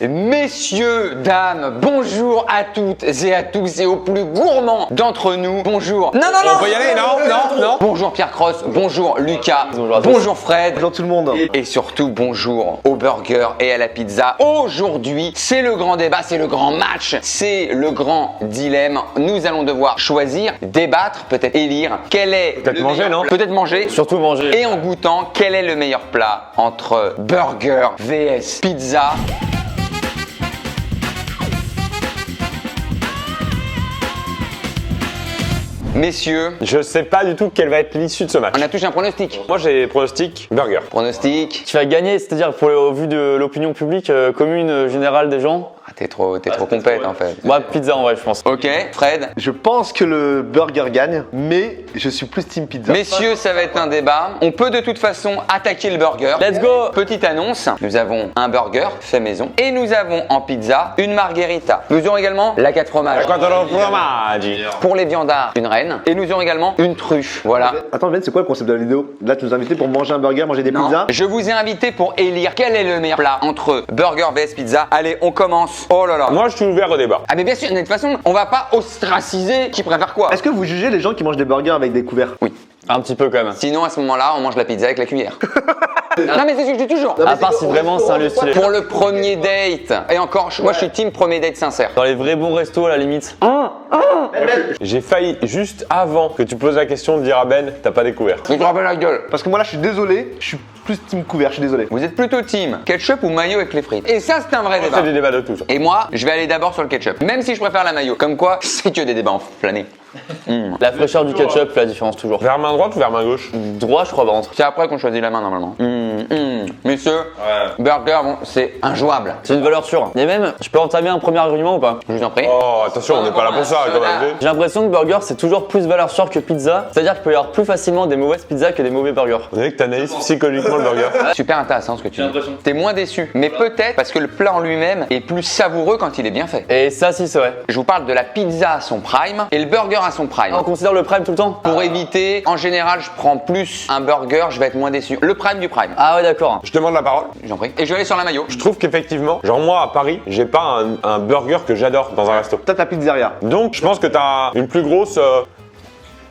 Messieurs, dames, bonjour à toutes et à tous et aux plus gourmands d'entre nous. Bonjour. Non. On peut y aller, non. Bonjour Pierre Cross, bonjour Lucas, Bonjour à tous. bonjour Fred. Bonjour tout le monde. Et surtout bonjour au burger et à la pizza. Aujourd'hui, c'est le grand débat, c'est le grand match, c'est le grand dilemme. Nous allons devoir choisir, débattre, peut-être élire quel est Peut-être le manger, meilleur- non Peut-être manger. Surtout manger. Et en goûtant, quel est le meilleur plat entre burger vs pizza? Messieurs, Je sais pas du tout quelle va être l'issue de ce match. on a tous un pronostic. Moi j'ai pronostic burger. Pronostic. Tu vas gagner, c'est-à-dire au vu de l'opinion publique commune générale des gens. Ah, t'es trop compète en fait. Moi, pizza en vrai, je pense. Ok, Fred. Je pense que le burger gagne, mais je suis plus team pizza. Messieurs, ça va être un débat. On peut de toute façon attaquer le burger. Let's go. Petite annonce, nous avons un burger fait maison et nous avons en pizza une margherita. Nous aurons également la 4 fromages. Quattro formaggi. Pour les viandards, une reine et nous aurons également une truffe. Voilà. Attends, Ben, c'est quoi le concept de la vidéo? Là, tu nous as invités pour manger un burger, manger des pizzas. Je vous ai invité pour élire quel est le meilleur plat entre burger vs pizza. Allez, on commence. Oh là là. Moi je suis ouvert au débat. Ah mais bien sûr, de toute façon, on va pas ostraciser qui préfère quoi. Est-ce que vous jugez les gens qui mangent des burgers avec des couverts? Oui. Un petit peu quand même. Sinon, à ce moment-là, on mange la pizza avec la cuillère. Non mais c'est ce que je dis toujours. À part si vraiment c'est un lieu stylé. Pour le premier date. Et encore, moi je suis team premier date sincère. Dans les vrais bons restos à la limite. J'ai failli juste avant que tu poses la question de dire à Ben, t'as pas découvert. Je te rappelle la gueule. Parce que moi là, je suis désolé, je suis plus team couvert, je suis désolé. Vous êtes plutôt team ketchup ou mayo avec les frites. Et ça, c'est un vrai C'est débat. des débats de tout ça. Et moi, je vais aller d'abord sur le ketchup. Même si je préfère la mayo. Comme quoi, c'est que des débats enflammés. La fraîcheur du ketchup fait la différence toujours. Vers main droite ou vers main gauche? Droit, je crois, par contre. C'est après qu'on choisit la main normalement. Messieurs, burger, bon, c'est injouable. C'est une valeur sûre. Et même, je peux entamer un premier argument ou pas? Je vous en prie. Oh attention, on n'est pas là pour ça quand même. J'ai l'impression que burger c'est toujours plus valeur sûre que pizza. C'est-à-dire qu'il peut y avoir plus facilement des mauvaises pizzas que des mauvais burgers. On dirait que t'analyses psychologiquement le burger. Super intéressant ce que tu dis. T'es moins déçu. Mais peut-être parce que le plat en lui-même est plus savoureux quand il est bien fait. Et ça, si, c'est vrai. Je vous parle de la pizza à son prime et le burger à son prime. On considère le prime tout le temps? Pour éviter, en général, je prends plus un burger, je vais être moins déçu. Le prime du prime. Ah ouais, d'accord. Je demande la parole. J'en prie. Et je vais aller sur la mayo. Je trouve qu'effectivement, genre moi à Paris, j'ai pas un burger que j'adore dans un resto. T'as ta pizzeria. Donc je pense que t'as une plus grosse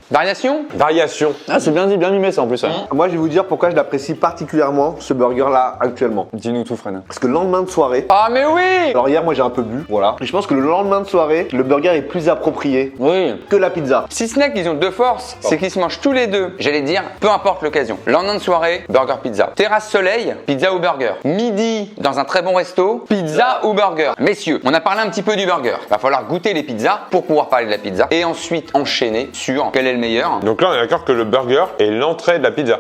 Variation? variation. Ah, c'est bien dit, bien mimé ça en plus. Ouais. Moi, je vais vous dire pourquoi je l'apprécie particulièrement, ce burger-là, actuellement. Dis-nous tout, Fred. Parce que le lendemain de soirée, Ah mais oui! alors hier, moi j'ai un peu bu, voilà. Et je pense que le lendemain de soirée, le burger est plus approprié Oui. que la pizza. Si ce n'est qu'ils ont deux forces, c'est qu'ils se mangent tous les deux. J'allais dire, peu importe l'occasion. Lendemain de soirée, burger pizza. Terrasse soleil, pizza ou burger. Midi, dans un très bon resto, pizza ou burger. Messieurs, on a parlé un petit peu du burger. Va falloir goûter les pizzas pour pouvoir parler de la pizza. Et ensuite enchaîner sur quel est le meilleur. Donc là on est d'accord que le burger est l'entrée de la pizza.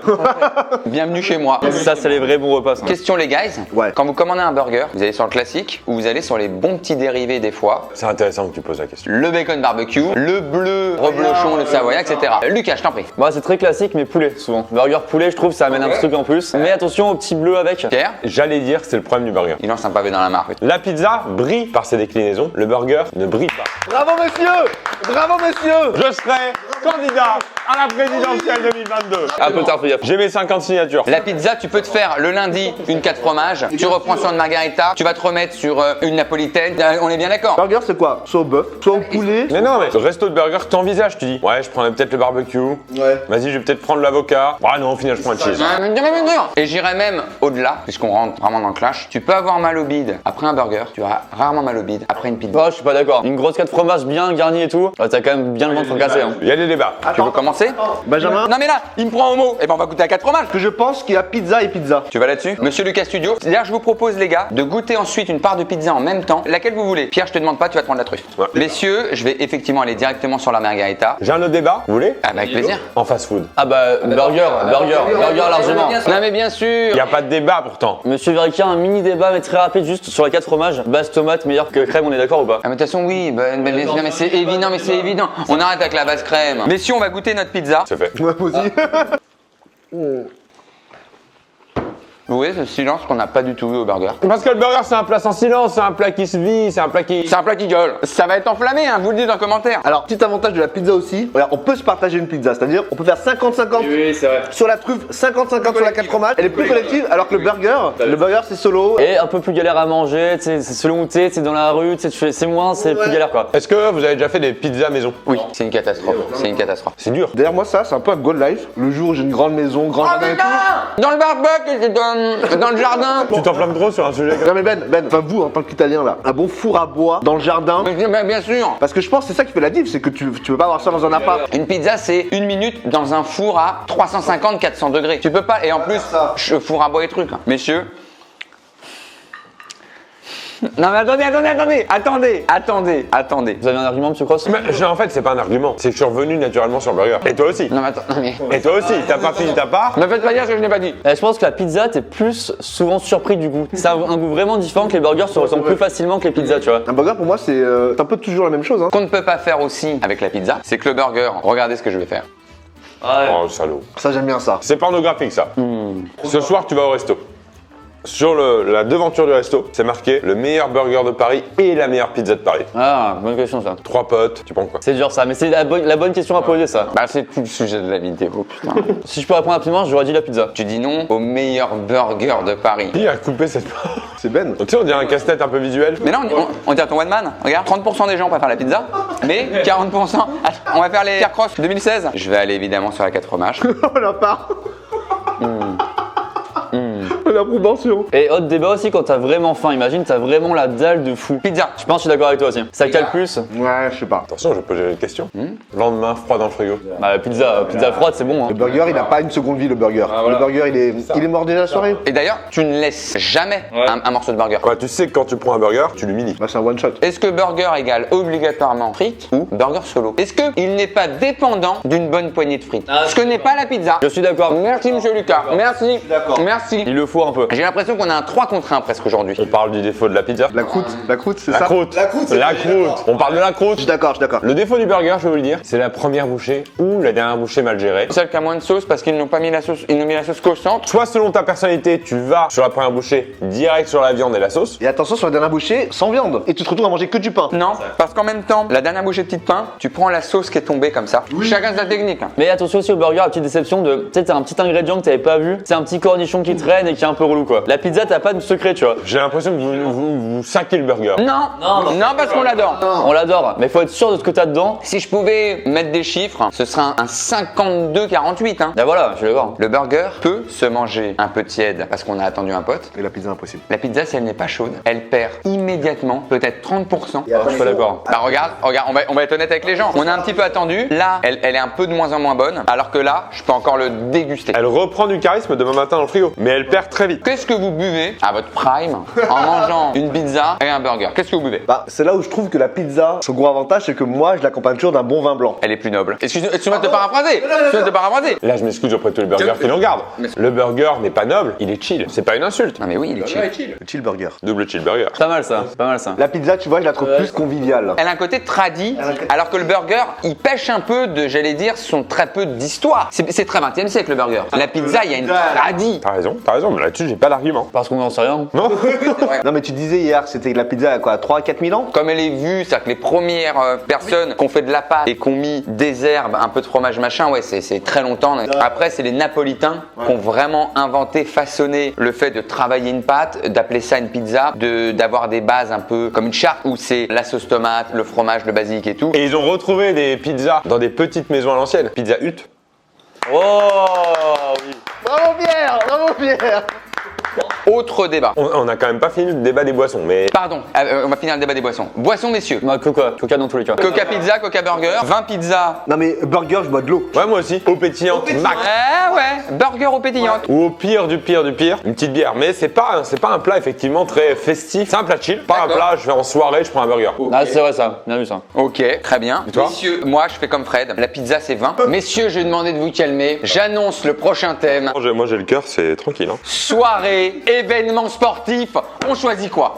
Bienvenue chez moi. Ça, c'est les vrais bons repas. Ça. Question les guys, Ouais. quand vous commandez un burger, vous allez sur le classique ou vous allez sur les bons petits dérivés des fois. C'est intéressant que tu poses la question. Le bacon barbecue, le bleu reblochon, le savoyard, etc. Lucas, je t'en prie. Moi, c'est très classique, mais poulet souvent. Burger poulet, je trouve, ça amène un petit truc en plus. Mais attention au petit bleu avec. Pierre, J'allais dire que c'est le problème du burger. il lance un pavé dans la mare. La pizza brille par ses déclinaisons, le burger ne brille pas. Bravo, monsieur! Bravo, monsieur! Je serai candidat à la présidentielle 2022. Un peu tard, fais gaffe. J'ai mes 50 signatures. La pizza, tu peux te faire le lundi une 4 fromages, tu reprends sur une margarita, tu vas te remettre sur une napolitaine, on est bien d'accord. Burger, c'est quoi? Soit au bœuf, soit au poulet. Mais non, mais le resto de burger, t'envisages, tu dis ouais, je prendrais peut-être le barbecue. Ouais. Vas-y, je vais peut-être prendre l'avocat. Ah non, au final, je prends le cheese. Et j'irais même au-delà, puisqu'on rentre vraiment dans le clash. Tu peux avoir mal au bide après un burger, tu as rarement mal au bide après une pizza. Oh, je suis pas d'accord. Une grosse 4 fromages bien garnie et tout. Ouais, t'as quand même bien le ventre cassé. Hein. Il y a des débats. Tu veux commencer? Benjamin, Non mais là, il me prend au mot. Et ben on va goûter à 4 fromages. que je pense qu'il y a pizza et pizza. Tu vas là-dessus? Monsieur Lucas Studio. D'ailleurs, je vous propose, les gars, de goûter ensuite une part de pizza en même temps. Laquelle vous voulez? Pierre, je te demande pas, tu vas te prendre la truffe. Ouais. Messieurs, je vais effectivement aller directement sur la margarita. J'ai un autre débat, vous voulez? Ah bah avec plaisir. En fast food. Ah bah, burger largement. Non mais bien sûr. Il n'y a pas de débat pourtant. Monsieur Verica, un mini débat, mais très rapide, juste sur les 4 fromages. Base tomate, meilleur que crème, on est d'accord ou pas? Ah mais de toute façon oui, non mais c'est évident, On arrête avec la base crème. Messieurs, on va goûter notre pizza. C'est fait. Moi aussi. Vous voyez ce silence qu'on n'a pas du tout eu au burger. Parce que le burger, c'est un plat sans silence, c'est un plat qui se vit, c'est un plat qui. C'est un plat qui gueule. Ça va être enflammé, hein, vous le dites en commentaire. Alors, petit avantage de la pizza aussi, regarde, on peut se partager une pizza, c'est-à-dire on peut faire 50-50 Oui, c'est vrai. sur la truffe, 50-50 sur la 4 fromages. Elle est plus collective, alors que le burger c'est solo. Et un peu plus galère à manger, tu sais, c'est selon où t'es dans la rue, tu sais, c'est moins, c'est plus galère quoi. Est-ce que vous avez déjà fait des pizzas maison? Oui, c'est une catastrophe. C'est une catastrophe. C'est dur. Derrière moi, ça, c'est un peu un goal life. Le jour où j'ai une grande maison, grand jardin et tout. Dans le barbecue, dans le jardin. Tu t'enflammes trop sur un sujet comme ça. Non mais Ben, enfin vous en tant qu'Italien là, un bon four à bois dans le jardin. Mais bien sûr. Parce que je pense que c'est ça qui fait la diff, c'est que tu peux pas avoir ça dans un appart. Une pizza, c'est 1 minute dans un four à 350-400 degrés. Tu peux pas. Et en plus, four à bois et trucs. Hein. Messieurs. Non mais attendez. Vous avez un argument, monsieur Cross? Mais en fait, c'est pas un argument. C'est que je suis revenu naturellement sur le burger. Et toi aussi. Non mais. Et toi aussi. T'as pas fini ta part. Ne faites pas dire ce que je n'ai pas dit. Je pense que la pizza, t'es plus souvent surpris du goût. C'est un goût vraiment différent, que les burgers se ressemblent plus facilement que les pizzas, tu vois. Un burger pour moi c'est un peu toujours la même chose. Hein. Ce qu'on ne peut pas faire aussi avec la pizza, c'est que le burger, regardez ce que je vais faire. Oh, salaud. Ça j'aime bien ça. C'est pornographique ça. Ce soir, tu vas au resto. Sur la devanture du resto, c'est marqué le meilleur burger de Paris et la meilleure pizza de Paris. Ah, bonne question ça. 3 potes, tu prends quoi? C'est dur ça, mais c'est la bonne question à poser ça. Bah c'est tout le sujet de la vidéo, putain. Si je peux répondre rapidement, j'aurais dit la pizza. Tu dis non au meilleur burger de Paris. Qui a coupé cette part? C'est Ben. Tu sais, on dirait un casse-tête un peu visuel. Mais là, on dirait ton one man. Regarde, 30% des gens préfèrent la pizza, mais 40%. Attends, on va faire les Pierre Cross 2016. Je vais aller évidemment sur la 4 fromages. Oh la part. La proportion. Et autre débat aussi, quand t'as vraiment faim, imagine, t'as vraiment la dalle de fou. Pizza. Je pense que je suis d'accord avec toi aussi. Ça Pizza. cale plus. Ouais, je sais pas. Attention, je vais poser une question. Lendemain, froid dans le frigo. Bah, la pizza froide, c'est bon. Hein. Le burger il a pas une seconde vie le burger. voilà. Le burger il est mort déjà la soirée. Et d'ailleurs, tu ne laisses jamais un morceau de burger. Bah, tu sais que quand tu prends un burger, tu l'humilies. Bah c'est un one shot. Est-ce que burger égale obligatoirement frites ou burger solo? Est-ce qu'il n'est pas dépendant d'une bonne poignée de frites? Ce que n'est pas la pizza. Je suis d'accord. Merci monsieur Lucas. Merci. d'accord. Merci. Il le faut un peu. J'ai l'impression qu'on a un 3 contre 1 presque aujourd'hui. On parle du défaut de la pizza. La croûte, c'est La ça. croûte. c'est La croûte. On parle de la croûte. Je suis d'accord. Le défaut du burger, je vais vous le dire, c'est la première bouchée ou la dernière bouchée mal gérée. Celle qui a moins de sauce parce qu'ils n'ont pas mis la sauce, ils n'ont mis la sauce qu'au centre. Soit selon ta personnalité, tu vas sur la première bouchée direct sur la viande et la sauce. Et attention sur la dernière bouchée, sans viande. Et tu te retrouves à manger que du pain. Non, parce qu'en même temps, la dernière bouchée de petit pain, tu prends la sauce qui est tombée comme ça. Chacun sa technique. Hein. Mais attention aussi au burger, la petite déception de. Tu sais, t'as un petit ingrédient que t'avais pas vu. C'est un petit cornichon qui traîne et qui est un peu relou quoi. La pizza, t'as pas de secret, tu vois. J'ai l'impression que vous saquez le burger. Non, parce qu'on l'adore. On l'adore, mais faut être sûr de ce que t'as dedans. Si je pouvais mettre des chiffres, ce serait un 52-48. Hein. Bah voilà, je vais le voir. Le burger peut se manger un peu tiède parce qu'on a attendu un pote. Et la pizza impossible. La pizza, si elle n'est pas chaude, elle perd immédiatement, peut-être 30%. Je suis pas d'accord. Bah regarde, on va être honnête avec les gens. On a un petit peu attendu. Là, elle est un peu de moins en moins bonne, alors que là, je peux encore le déguster. Elle reprend du charisme demain matin dans le frigo, mais elle perd très vite. Qu'est-ce que vous buvez à votre prime en mangeant une pizza et un burger? Qu'est-ce que vous buvez? Bah c'est là où je trouve que la pizza, son gros avantage c'est que moi je l'accompagne toujours d'un bon vin blanc. Elle est plus noble. Excuse-moi de te paraphraser. Là, je m'excuse auprès de tous les burgers qui nous regardent. Le burger n'est pas noble, il est chill. C'est pas une insulte. Non mais oui, il est chill. Le chill burger. Double chill burger. Pas mal ça, pas mal ça. La pizza, tu vois, je la trouve plus conviviale. Elle a un côté tradit, alors que le burger, il pêche un peu de, j'allais dire, son très peu d'histoire. C'est très 20e siècle le burger. La pizza, il y a une tradie. T'as raison, mais là-dessus, j'ai pas d'argument. Parce qu'on n'en sait rien. Non? Non mais tu disais hier que c'était la pizza à quoi, 3-4 000 ans? Comme elle est vue, c'est-à-dire que les premières personnes qui ont fait de la pâte et qui ont mis des herbes, un peu de fromage machin, ouais, c'est très longtemps. Après, c'est les Napolitains qui ont vraiment inventé, façonné le fait de travailler une pâte, d'appeler ça une pizza, d'avoir des bases un peu comme une charte où c'est la sauce tomate, le fromage, le basique et tout. Et ils ont retrouvé des pizzas dans des petites maisons à l'ancienne. Pizza Hut. Oh oui. Bravo Pierre! Bravo Pierre! Autre débat. On a quand même pas fini le débat des boissons, mais Pardon, on va finir le débat des boissons. Boissons, messieurs. Bah, Coca dans tous les cas. Coca pizza, Coca burger, 20 pizzas. Non mais burger, je bois de l'eau. ouais, moi aussi. Eau pétillante, max. Ouais, burger aux pétillantes. Ou au pire, une petite bière. Mais c'est pas un plat effectivement très festif. C'est un plat chill, pas un D'accord. plat, je vais en soirée, je prends un burger. Ah, c'est vrai ça, bien vu ça. Ok, très bien. toi Messieurs, moi je fais comme Fred. La pizza c'est 20. Messieurs, je vais demander de vous calmer. J'annonce le prochain thème. Moi j'ai le cœur, c'est tranquille. Hein. Soirée événement sportif, on choisit quoi?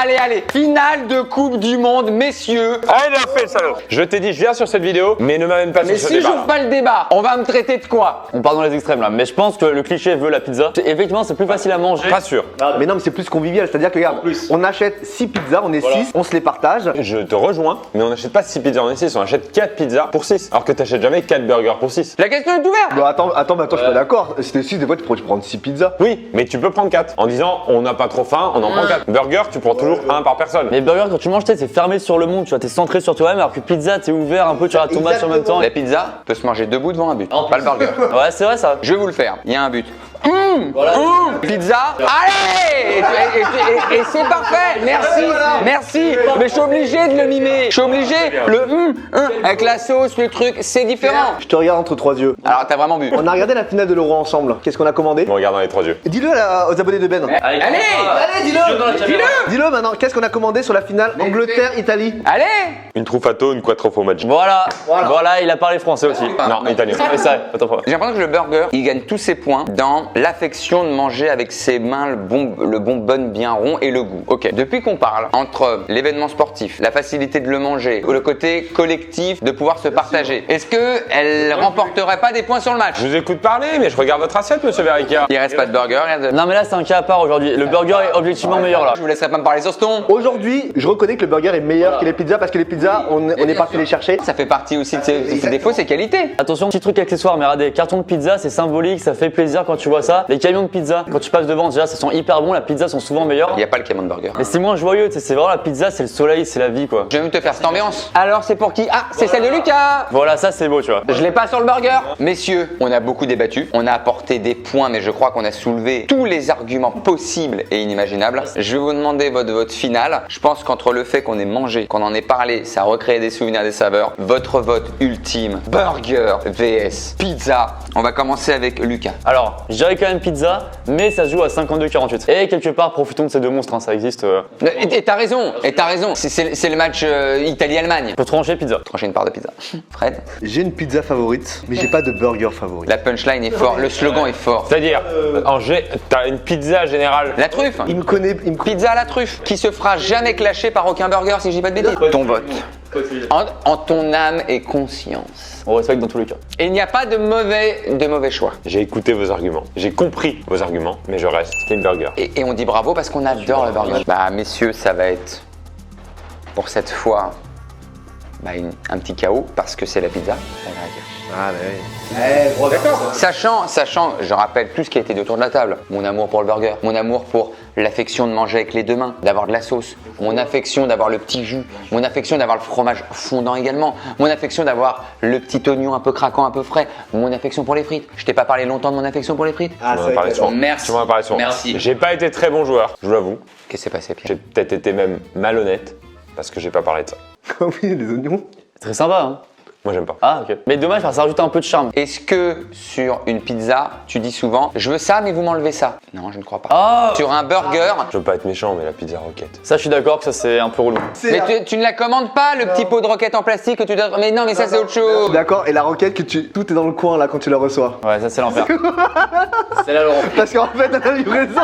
Allez, finale de Coupe du Monde, messieurs. Ah, il a fait le salaud. Je t'ai dit, je viens sur cette vidéo, mais ne m'amène pas Mais sur ce si débat. j'ouvre pas le débat, on va me traiter de quoi? On part dans les extrêmes là, mais je pense que le cliché veut la pizza. Effectivement, c'est plus facile à manger. Pas sûr. Mais non, mais c'est plus convivial. C'est-à-dire que, regarde, on achète 6 pizzas, on est 6, on se les partage. Je te rejoins, mais on n'achète pas 6 pizzas, on est 6, on achète 4 pizzas pour 6. Alors que t'achètes jamais 4 burgers pour 6. La question est ouverte. Bon, attends, je suis pas d'accord. Si t'es 6, des fois, tu pourrais prendre 6 pizzas. Oui, mais tu peux prendre 4. En disant, on n'a pas trop faim, on en prend 4. Burger, tu prends toujours un par personne. Mais burger, quand tu manges, tu sais, c'est fermé sur le monde, tu vois, t'es centré sur toi-même, alors que pizza, t'es ouvert un peu, tu as la tomate en même temps. La pizza peut se manger debout devant un but, pas le burger. Ouais, c'est vrai ça. Je vais vous le faire, il y a un but. Pizza, allez. Et c'est parfait, merci. Mais je suis obligé de le mimer, je suis obligé. Avec la sauce, le truc, c'est différent. Je te regarde entre 3 yeux. Alors t'as vraiment bu. On a regardé la finale de l'Euro ensemble. Qu'est-ce qu'on a commandé? On regarde dans les 3 yeux. Dis-le aux abonnés de Ben. Allez, Dis-le maintenant. Qu'est-ce qu'on a commandé sur la finale Angleterre-Italie? allez. Une truffato, une quattro formaggi. Voilà, il a parlé français aussi. Non, italien. Ouais, ça, attends, pas. J'ai l'impression que le burger, il gagne tous ses points dans l'affection de manger avec ses mains le bonbonne bien rond et le goût. Ok, depuis qu'on parle entre l'événement sportif, la facilité de le manger, ou le côté collectif de pouvoir se partager, est-ce que elle remporterait pas des points sur le match? Je vous écoute parler, mais je regarde votre assiette, monsieur Verica. Il reste pas de burger, il reste de... Non, mais là, c'est un cas à part aujourd'hui. Le burger est objectivement meilleur là. Je vous laisserai pas me parler sur ce ton. Aujourd'hui, je reconnais que le burger est meilleur que les pizzas parce que les pizzas, on n'est pas fait les chercher. Ça fait partie aussi de ses défauts, ses qualités. Attention, petit truc accessoire, mais regardez, carton de pizza, c'est symbolique, ça fait plaisir quand tu vois ça. Les camions de pizza, quand tu passes devant, déjà, ça sent hyper bon, la pizza sont souvent meilleures. Il n'y a pas le camion de burger. Mais c'est moins joyeux, tu sais, c'est vraiment la pizza, c'est le soleil, c'est la vie quoi. Je vais te faire cette ambiance. Alors c'est pour qui? Ah, c'est celle de Lucas. Voilà, ça c'est beau, tu vois. Je l'ai pas sur le burger. Messieurs, on a beaucoup débattu, on a apporté des points, mais je crois qu'on a soulevé tous les arguments possibles et inimaginables. Je vais vous demander votre vote final. Je pense qu'entre le fait qu'on ait mangé, qu'on en ait parlé, ça a recréé des souvenirs, des saveurs. Votre vote ultime, burger vs pizza. On va commencer avec Lucas. Alors, je dirais quand même pizza, mais ça se joue à 52-48. Et quelque part, profitons de ces deux monstres, hein, ça existe. Et t'as raison, c'est le match Italie-Allemagne. Pour trancher, pizza. Trancher une part de pizza. Fred, J'ai une pizza favorite, mais j'ai pas de burger favori. la punchline est forte, le slogan est fort. C'est-à-dire, t'as une pizza générale. La truffe. Il me connaît. Pizza à la truffe, qui se fera jamais clasher par aucun burger si je dis pas de bêtises. Ton vote. En ton âme et conscience. On respecte dans tous les cas. Et il n'y a pas de mauvais choix. J'ai écouté vos arguments, j'ai compris vos arguments, mais je reste Team Burger. Et on dit bravo parce qu'on adore le burger. Bah messieurs, ça va être pour cette fois un petit chaos parce que c'est la pizza. On va dire. Ah, bah oui. Sachant, je rappelle tout ce qui a été dit autour de la table. Mon amour pour le burger, mon amour pour l'affection de manger avec les deux mains, d'avoir de la sauce, mon affection d'avoir le petit jus, mon affection d'avoir le fromage fondant également, mon affection d'avoir le petit oignon un peu craquant, un peu frais, mon affection pour les frites. Je t'ai pas parlé longtemps de mon affection pour les frites. Ah, Tu m'en c'est as parlé souvent. Merci. Tu m'en as parlé souvent. Merci. J'ai pas été très bon joueur, je vous l'avoue. Qu'est-ce qui s'est passé, J'ai Pierre? peut-être été même malhonnête parce que j'ai pas parlé de ça. Oui, les oignons. Très sympa, hein. Moi j'aime pas. Ah, ok. Mais dommage, ça rajoute un peu de charme. Est-ce que sur une pizza, tu dis souvent je veux ça mais vous m'enlevez ça? Non, je ne crois pas. Ah, Sur un burger, Je veux pas être méchant, mais la pizza roquette. ça, je suis d'accord que ça, c'est un peu relou. mais tu ne la commandes pas le petit pot de roquette en plastique que tu dois. Mais non, mais ça c'est autre chose. D'accord, et la roquette que tout est dans le coin là quand tu la reçois. Ouais, ça, c'est l'enfer. C'est là, Laurent. Parce qu'en fait, à la livraison,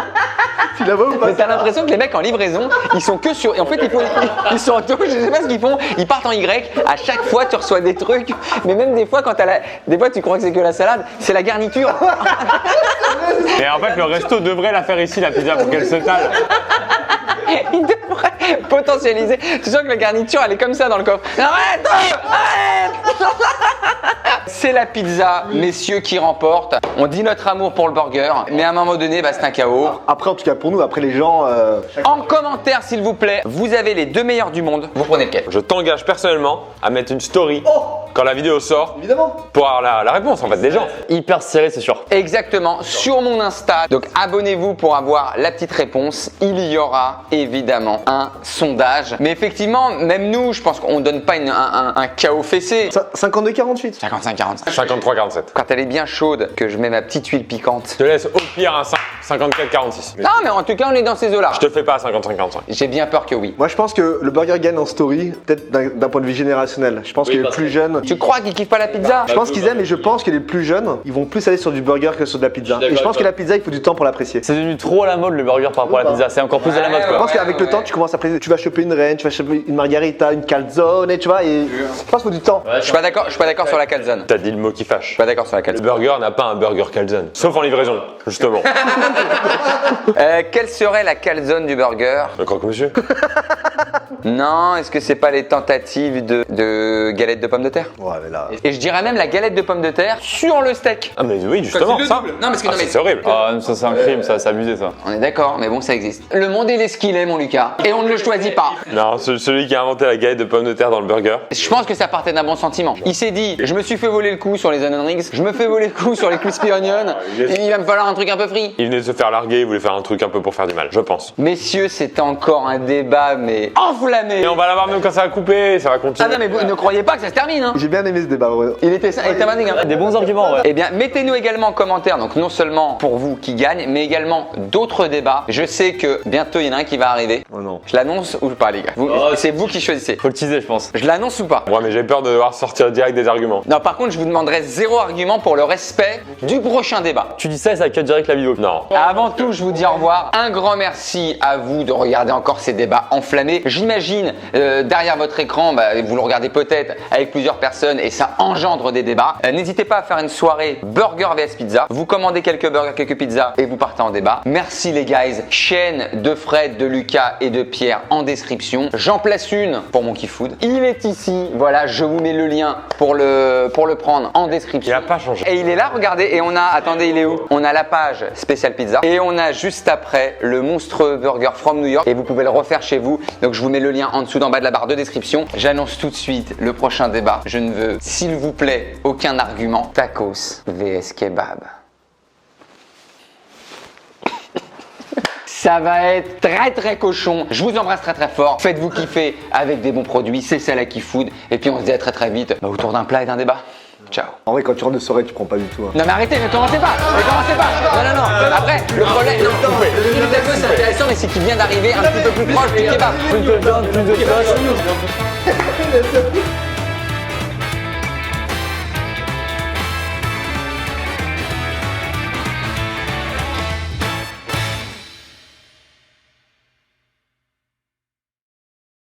tu la vois ou pas? Mais t'as l'impression que les mecs en livraison, ils sont que sur. Et en fait, ils sont en touche, je sais pas ce qu'ils font. Ils partent en Y. À chaque fois, tu reçois des trucs. Mais même des fois, des fois, tu crois que c'est que la salade, c'est la garniture. Et en fait, le resto devrait la faire ici, la pizza, pour qu'elle se tale. Ils devraient potentialiser. Tu sens que la garniture, elle est comme ça dans le coffre. Arrête! C'est la pizza, messieurs, qui remporte. On dit notre amour pour le burger, mais à un moment donné, c'est un chaos. Après, en tout cas pour nous, après les gens. En commentaire, s'il vous plaît, vous avez les deux meilleurs du monde. Vous prenez lequel? Je t'engage personnellement à mettre une story quand la vidéo sort Évidemment. pour avoir la réponse en fait des gens. Hyper serré, c'est sûr. Exactement, sur mon Insta. Donc abonnez-vous pour avoir la petite réponse. Il y aura évidemment un sondage. Mais effectivement, même nous, je pense qu'on donne pas un chaos fessé. 52-48. 55-45. 53-47. Quand elle est bien chaude, que je mets ma petite huile piquante. Je te laisse au pire un 54-46. Non, mais en tout cas, on est dans ces eaux-là. Je te fais pas à 55-45. J'ai bien peur que oui. Moi, je pense que le burger gagne en story, peut-être d'un point de vue générationnel. Je pense que les parce plus que- jeunes. Tu crois qu'ils kiffent pas la pizza? Je pense qu'ils aiment, et je pense que les plus jeunes, ils vont plus aller sur du burger que sur de la pizza. Je suis Et je pense d'accord que la pizza, il faut du temps pour l'apprécier. C'est devenu trop à la mode le burger par rapport à la pizza. C'est encore plus à la mode Je quoi. pense qu'avec le temps, tu commences à apprécier. Tu vas choper une reine, tu vas choper une margarita, une calzone, et tu vois, et je pense qu'il faut du temps. Je suis pas d'accord sur la calzone. T'as dit le mot qui Je fâche. suis pas d'accord sur la Le calzone. burger n'a pas un burger calzone. Sauf en livraison, justement. Quelle serait la calzone du burger? Le croque-monsieur. Non, est-ce que c'est pas les tentatives de galettes de pommes de terre? Ouais, mais là. Et je dirais même la galette de pommes de terre sur le steak. Ah mais oui, justement, c'est le ça. double. Non, parce que- Ah, non, mais- c'est horrible. Ah, ça c'est un crime, ça, c'est abusé ça. On est d'accord, mais bon, ça existe. Le monde il est ce qu'il est, mon Lucas. Et on ne le choisit pas. Non, celui qui a inventé la galette de pommes de terre dans le burger. Je pense que ça partait d'un bon sentiment. Il s'est dit, je me suis fait voler le coup sur les onion rings, je me fais voler le coup sur les crispy onions, et il va me falloir un truc un peu frit. Il venait de se faire larguer, il voulait faire un truc un peu pour faire du mal, je pense. Messieurs, c'est encore un débat, mais enflammé. Et on va l'avoir même quand ça va couper, ça va Ah continuer. non, mais vous ne croyez pas que ça se termine, hein? J'ai bien aimé ce débat, ouais. Il était ça, et t'as hein. Des bons arguments, ouais. Eh bien, mettez-nous également en commentaire, donc non seulement pour vous qui gagne, mais également d'autres débats. Je sais que bientôt il y en a un qui va arriver. Oh non. Je l'annonce ou pas, les gars? C'est vous qui choisissez. Faut le teaser, je pense. Je l'annonce ou pas? Ouais, mais j'ai peur de devoir sortir direct des arguments. Non, par contre, je vous demanderai zéro argument pour le respect du prochain débat. Tu dis ça et ça cut direct la vidéo. Non. Avant tout, je vous dis au revoir. Un grand merci à vous de regarder encore ces débats enflammés. J'imagine derrière votre écran, vous le regardez peut-être avec plusieurs personnes et ça engendre des débats. N'hésitez pas à faire une soirée burger vs pizza. Vous commandez quelques burgers, quelques pizzas et vous partez en débat. Merci les guys. Chaîne de Fred, de Lucas et de Pierre en description. J'en place une pour mon Key Food. Il est ici. Voilà, je vous mets le lien pour le prendre en Il description. a pas changé. Et il est là, regardez, et on a, attendez, il est où? On a la page spéciale pizza et on a juste après le monstrueux burger from New York et vous pouvez le refaire chez vous. Donc je vous mets le lien en dessous, en bas de la barre de description. J'annonce tout de suite le prochain débat. Je ne veux, s'il vous plaît, aucun argument. Tacos vs kebab. Ça va être très très cochon. Je vous embrasse très très fort. Faites-vous kiffer avec des bons produits. C'est ça la Key Food. Et puis on se dit à très très vite autour d'un plat et d'un débat. Ciao. En vrai, quand tu rentres de soirée, tu prends pas du tout. Hein. Non mais arrêtez, ne commencez pas. Ne commencez pas. Non, non, non. Après, le problème, le tacos c'est intéressant, mais c'est qu'il vient d'arriver un petit peu plus proche du kebab. Plus de viande, plus de cloche.